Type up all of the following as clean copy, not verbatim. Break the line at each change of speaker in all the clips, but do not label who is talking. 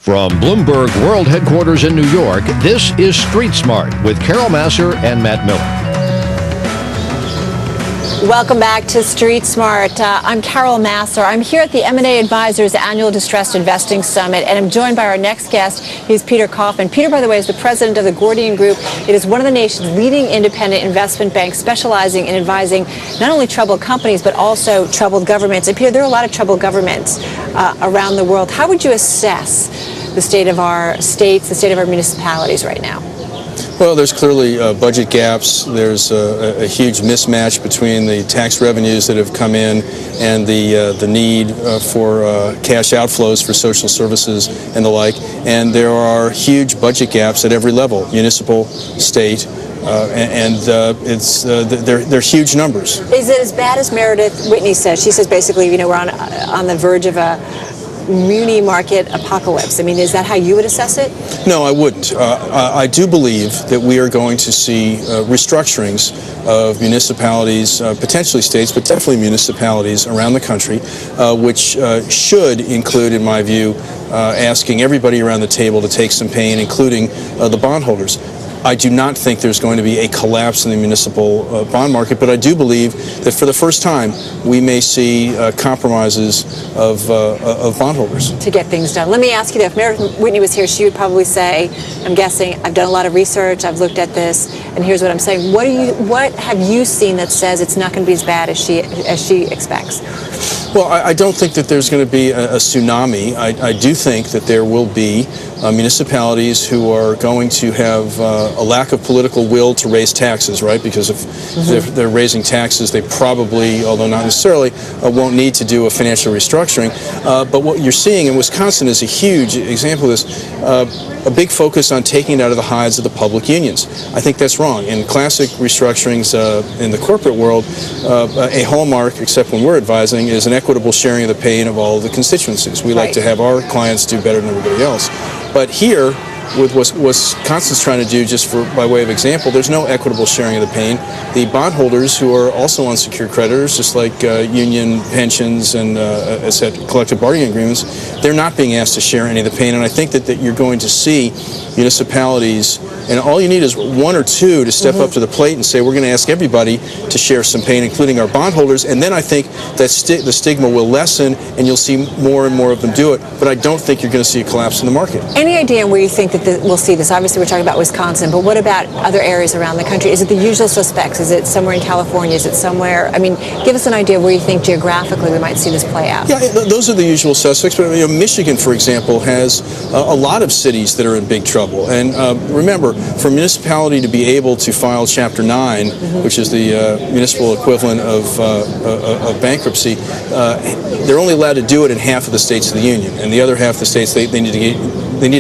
From Bloomberg World Headquarters in New York, this is Street Smart with Carol Masser and Matt Miller.
Welcome back to Street Smart. I'm Carol Masser. I'm here at the M&A Advisors Annual Distressed Investing Summit, and I'm joined by our next guest. He's Peter Kaufman. Peter, by the way, is the president of the Gordian Group. It is one of the nation's leading independent investment banks specializing in advising not only troubled companies, but also troubled governments. And Peter, there are a lot of troubled governments around the world. How would you assess the state of our states, the state of our municipalities right now?
Well, there's clearly budget gaps. There's a huge mismatch between the tax revenues that have come in and the need for cash outflows for social services and the like. And there are huge budget gaps at every level, municipal, state, they're huge numbers.
Is it as bad as Meredith Whitney says? She says basically, we're on the verge of a muni market apocalypse. I mean, is that how you would assess it?
No, I wouldn't. I do believe that we are going to see restructurings of municipalities, potentially states, but definitely municipalities around the country, which should include, in my view, asking everybody around the table to take some pain, including the bondholders. I do not think there's going to be a collapse in the municipal bond market, but I do believe that for the first time we may see compromises of bondholders.
To get things done. Let me ask you though, if Meredith Whitney was here, she would probably say, I'm guessing, I've done a lot of research, I've looked at this, and here's what I'm saying. What have you seen that says it's not going to be as bad as she expects?
Well, I don't think that there's going to be a tsunami. I do think that there will be municipalities who are going to have a lack of political will to raise taxes, right? Because if they're raising taxes, they probably, although not necessarily, won't need to do a financial restructuring. But what you're seeing in Wisconsin is a huge example of this. A big focus on taking it out of the hides of the public unions. I think that's wrong. In classic restructurings in the corporate world, a hallmark, except when we're advising, is an equitable sharing of the pain of all of the constituencies. We like to have our clients do better than everybody else. But here, with what Wisconsin's trying to do, just by way of example, there's no equitable sharing of the pain. The bondholders, who are also unsecured creditors, just like union pensions and collective bargaining agreements, they're not being asked to share any of the pain. And I think that you're going to see municipalities, and all you need is one or two to step up to the plate and say, we're going to ask everybody to share some pain, including our bondholders. And then I think that the stigma will lessen, and you'll see more and more of them do it. But I don't think you're going to see a collapse in the market.
Any idea where you think that we'll see this? Obviously, we're talking about Wisconsin, but what about other areas around the country? Is it the usual suspects? Is it somewhere in California? Is it somewhere? I mean, give us an idea where you think geographically we might see this play out.
Yeah, those are the usual suspects. But Michigan, for example, has a lot of cities that are in big trouble. And remember, for a municipality to be able to file Chapter 9, which is the municipal equivalent of bankruptcy, they're only allowed to do it in half of the states of the union, and the other half of the states they need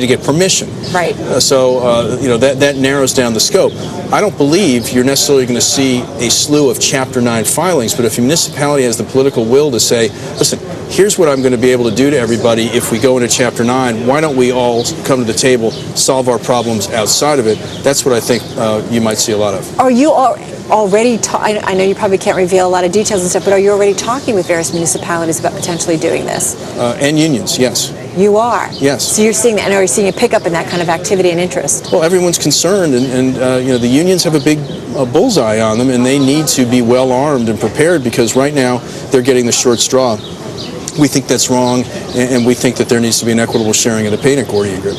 to get permission.
Right.
That narrows down the scope. I don't believe you're necessarily going to see a slew of Chapter 9 filings, but if a municipality has the political will to say, listen, here's what I'm going to be able to do to everybody if we go into Chapter 9, why don't we all come to the table, solve our problems outside of it? That's what I think you might see a lot of.
Are you already, I know you probably can't reveal a lot of details and stuff, but are you already talking with various municipalities about potentially doing this?
And unions, yes.
You are?
Yes.
So you're seeing that, and are you seeing a pickup in that kind of activity and interest?
Well, everyone's concerned, and the unions have a big bullseye on them, and they need to be well armed and prepared, because right now they're getting the short straw. We think that's wrong, and we think that there needs to be an equitable sharing of the pain at Gordian Group.